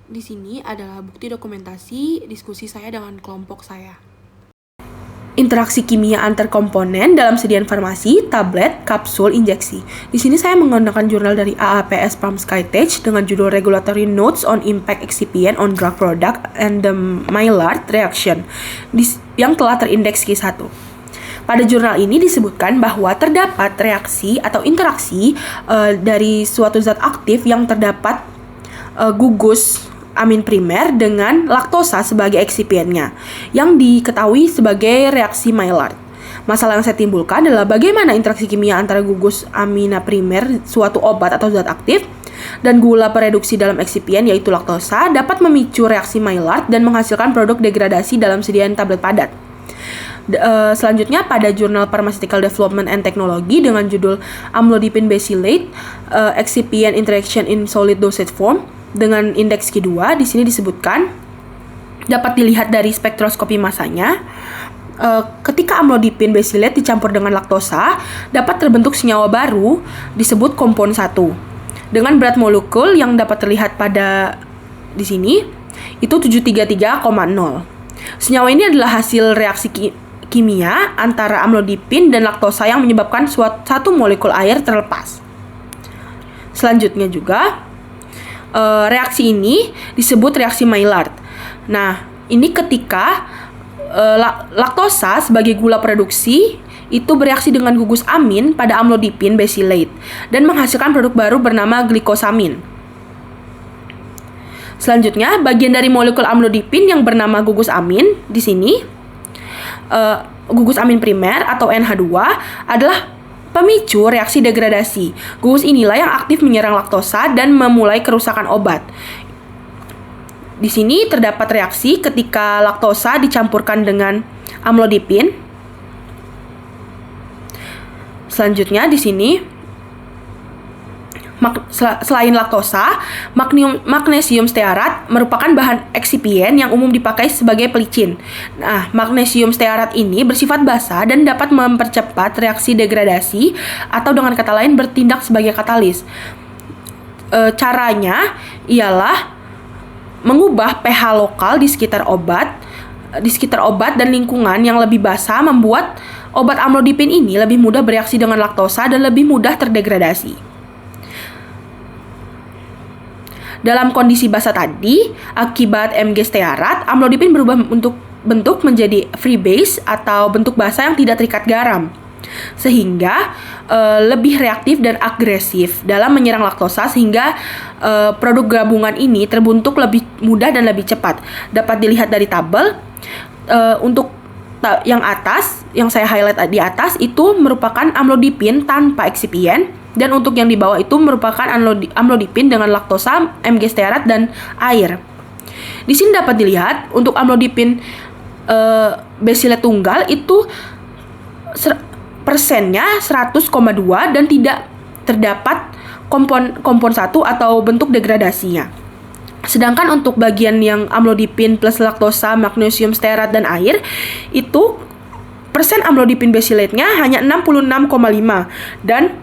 Di sini adalah bukti dokumentasi diskusi saya dengan kelompok saya. Interaksi kimia antar komponen dalam sediaan farmasi, tablet, kapsul, injeksi. Di sini saya menggunakan jurnal dari AAPS from SkyTech dengan judul Regulatory Notes on Impact Excipient on Drug Product and the Maillard Reaction yang telah terindeks Q1. Pada jurnal ini disebutkan bahwa terdapat reaksi atau interaksi dari suatu zat aktif yang terdapat gugus amin primer dengan laktosa sebagai eksipiennya, yang diketahui sebagai reaksi Maillard. Masalah yang saya timbulkan adalah bagaimana interaksi kimia antara gugus amina primer suatu obat atau zat aktif dan gula pereduksi dalam eksipien yaitu laktosa dapat memicu reaksi Maillard dan menghasilkan produk degradasi dalam sediaan tablet padat. Selanjutnya pada jurnal Pharmaceutical Development and Technology dengan judul Amlodipine Becylate Excipient Interaction in Solid Dosage Form dengan indeks Q2, di sini disebutkan dapat dilihat dari spektroskopi masanya. Ketika amlodipine becylate dicampur dengan laktosa, dapat terbentuk senyawa baru disebut kompon 1 dengan berat molekul yang dapat terlihat pada di sini itu 733,0. Senyawa ini adalah hasil reaksi kimia antara amlodipine dan laktosa yang menyebabkan satu molekul air terlepas. Selanjutnya juga reaksi ini disebut reaksi Maillard. Nah, ini ketika laktosa sebagai gula produksi itu bereaksi dengan gugus amin pada amlodipine becylate dan menghasilkan produk baru bernama glikosamin. Selanjutnya, bagian dari molekul amlodipine yang bernama gugus amin di sini gugus amin primer atau NH2 adalah pemicu reaksi degradasi. Gugus inilah yang aktif menyerang laktosa dan memulai kerusakan obat. Di sini terdapat reaksi ketika laktosa dicampurkan dengan amlodipine. Selanjutnya di sini selain laktosa, magnesium stearat merupakan bahan eksipien yang umum dipakai sebagai pelicin. Nah, magnesium stearat ini bersifat basa dan dapat mempercepat reaksi degradasi atau dengan kata lain bertindak sebagai katalis. Caranya ialah mengubah pH lokal di sekitar obat dan lingkungan yang lebih basa membuat obat amlodipine ini lebih mudah bereaksi dengan laktosa dan lebih mudah terdegradasi. Dalam kondisi basa tadi, akibat Mg stearat, amlodipine berubah bentuk menjadi free base atau bentuk basa yang tidak terikat garam, sehingga lebih reaktif dan agresif dalam menyerang laktosa sehingga produk gabungan ini terbentuk lebih mudah dan lebih cepat. Dapat dilihat dari tabel untuk yang atas, yang saya highlight di atas itu merupakan amlodipine tanpa eksipien. Dan untuk yang di bawah itu merupakan amlodipine dengan laktosa, Mg stearat, dan air. Di sini dapat dilihat untuk amlodipine becylate tunggal itu persennya 100,2 dan tidak terdapat kompon 1 atau bentuk degradasinya. Sedangkan untuk bagian yang amlodipine plus laktosa, magnesium stearat, dan air itu persen amlodipine becylate-nya hanya 66,5 dan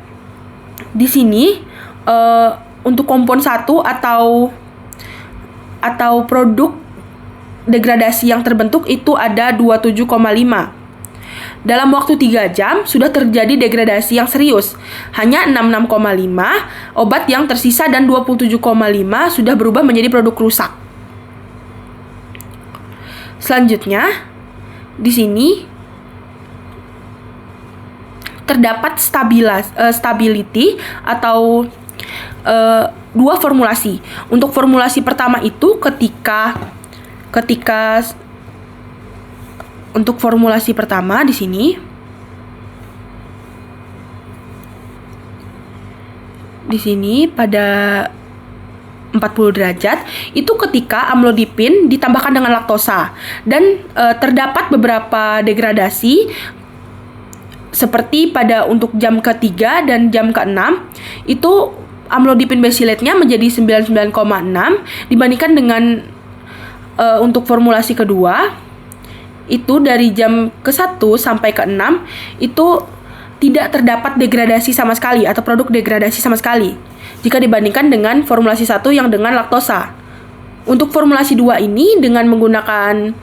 di sini untuk kompon 1 atau produk degradasi yang terbentuk itu ada 27,5. Dalam waktu 3 jam sudah terjadi degradasi yang serius. Hanya 66,5 obat yang tersisa dan 27,5 sudah berubah menjadi produk rusak. Selanjutnya di sini terdapat stability atau dua formulasi. Untuk formulasi pertama itu ketika untuk formulasi pertama di sini pada 40 derajat itu ketika amlodipine ditambahkan dengan laktosa dan terdapat beberapa degradasi seperti pada untuk jam ketiga dan jam ke-6 itu amlodipine becylate-nya menjadi 99,6 dibandingkan dengan untuk formulasi kedua itu dari jam ke-1 sampai ke-6 itu tidak terdapat degradasi sama sekali atau produk degradasi sama sekali jika dibandingkan dengan formulasi 1 yang dengan laktosa. Untuk formulasi 2 ini dengan menggunakan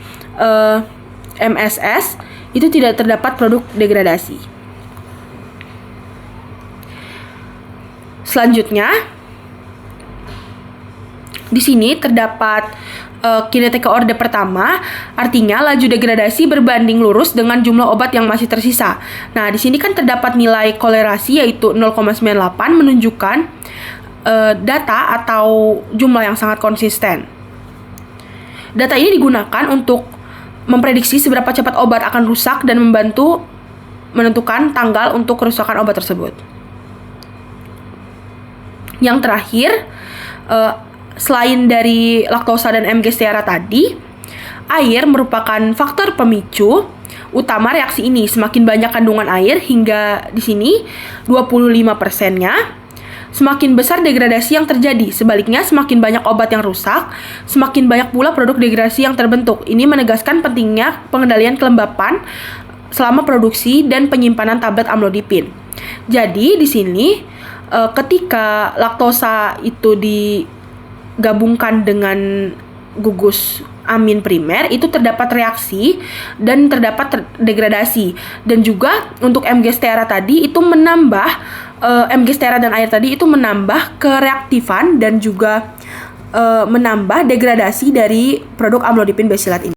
MSS itu tidak terdapat produk degradasi. Selanjutnya, di sini terdapat kineteka orde pertama, artinya laju degradasi berbanding lurus dengan jumlah obat yang masih tersisa. Nah, di sini kan terdapat nilai kolerasi yaitu 0,98 menunjukkan data atau jumlah yang sangat konsisten. Data ini digunakan untuk memprediksi seberapa cepat obat akan rusak dan membantu menentukan tanggal untuk kerusakan obat tersebut. Yang terakhir, selain dari laktosa dan MG Steara tadi, air merupakan faktor pemicu utama reaksi ini. Semakin banyak kandungan air hingga di sini 25%-nya, semakin besar degradasi yang terjadi. Sebaliknya, semakin banyak obat yang rusak, semakin banyak pula produk degradasi yang terbentuk. Ini menegaskan pentingnya pengendalian kelembapan selama produksi dan penyimpanan tablet amlodipin. Jadi, di sini ketika laktosa itu digabungkan dengan gugus amin primer, itu terdapat reaksi dan terdapat degradasi. Dan juga untuk MG Steara tadi itu menambah MG Steara dan air tadi itu menambah kereaktifan dan juga menambah degradasi dari produk amlodipin basilat ini.